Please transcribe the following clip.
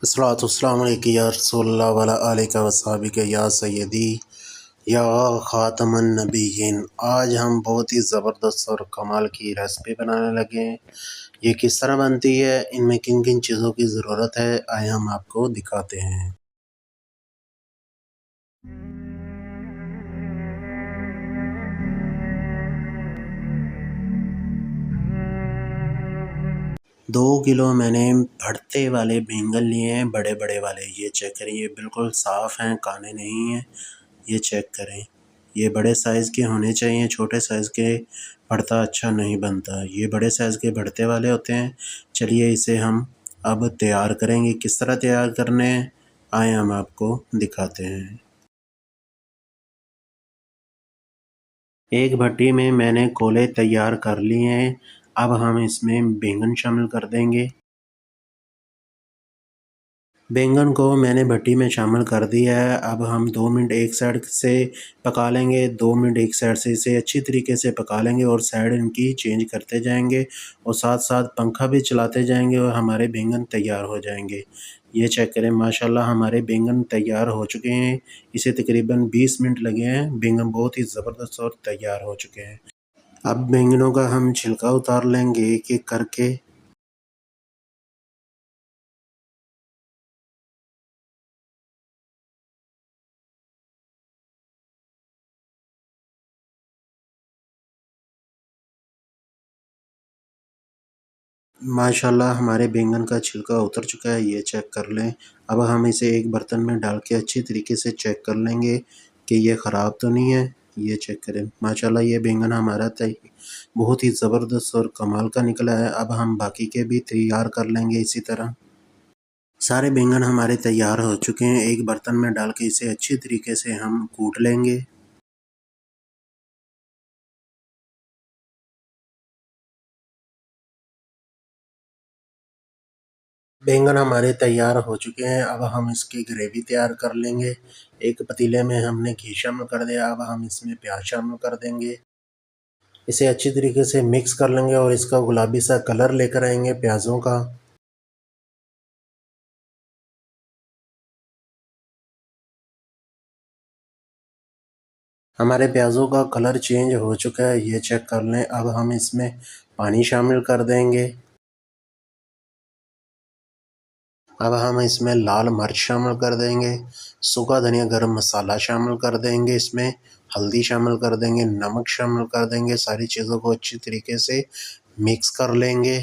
अस्सलाम वालेकुम या रसूलल्लाह वला आलिका वसहाबिका या सय्यदी या ख़ातमन नबिय्यीन। आज हम बहुत ही ज़बरदस्त और कमाल की रेसिपी बनाने लगे हैं। ये किस तरह बनती है, इनमें किन किन चीज़ों की ज़रूरत है, आइए हम आपको दिखाते हैं। 2 किलो मैंने भरते वाले बैंगन लिए हैं, बड़े बड़े वाले। ये चेक करें, ये बिल्कुल साफ़ हैं, काले नहीं हैं। ये चेक करें, ये बड़े साइज़ के होने चाहिए, छोटे साइज़ के भरता अच्छा नहीं बनता। ये बड़े साइज़ के भरते वाले होते हैं। चलिए इसे हम अब तैयार करेंगे। किस तरह तैयार करने हैं, आए हम आपको दिखाते हैं। एक भट्टी में मैंने कोले तैयार कर लिए हैं। अब हम इसमें बैंगन शामिल कर देंगे। बैंगन को मैंने भट्टी में शामिल कर दिया है। अब हम 2 मिनट एक साइड से पका लेंगे, 2 मिनट एक साइड से इसे अच्छी तरीके से पका लेंगे और साइड इनकी चेंज करते जाएंगे और साथ-साथ पंखा भी चलाते जाएंगे और हमारे बैंगन तैयार हो जाएंगे। ये चेक करें, माशाल्लाह हमारे बैंगन तैयार हो चुके हैं। इसे तकरीबन 20 मिनट लगे हैं। बैंगन बहुत ही ज़बरदस्त और तैयार हो चुके हैं। अब बैंगनों का हम छिलका उतार लेंगे एक-एक करके। माशाल्लाह हमारे बैंगन का छिलका उतर चुका है, ये चेक कर लें। अब हम इसे एक बर्तन में डाल के अच्छी तरीके से चेक कर लेंगे कि ये ख़राब तो नहीं है। ये चेक करें, माशाल्लाह ये बैंगन हमारा बहुत ही ज़बरदस्त और कमाल का निकला है। अब हम बाकी के भी तैयार कर लेंगे इसी तरह। सारे बैंगन हमारे तैयार हो चुके हैं। एक बर्तन में डाल के इसे अच्छी तरीके से हम कूट लेंगे। बैंगन हमारे तैयार हो चुके हैं। अब हम इसकी ग्रेवी तैयार कर लेंगे। एक पतीले में हमने घी शामिल कर दिया। अब हम इसमें प्याज शामिल कर देंगे। इसे अच्छी तरीके से मिक्स कर लेंगे और इसका गुलाबी सा कलर लेकर आएंगे प्याज़ों का। हमारे प्याज़ों का कलर चेंज हो चुका है, ये चेक कर लें। अब हम इसमें पानी शामिल कर देंगे। अब हम इसमें लाल मिर्च शामिल कर देंगे, सूखा धनिया गरम मसाला शामिल कर देंगे, इसमें हल्दी शामिल कर देंगे, नमक शामिल कर देंगे। सारी चीज़ों को अच्छी तरीके से मिक्स कर लेंगे।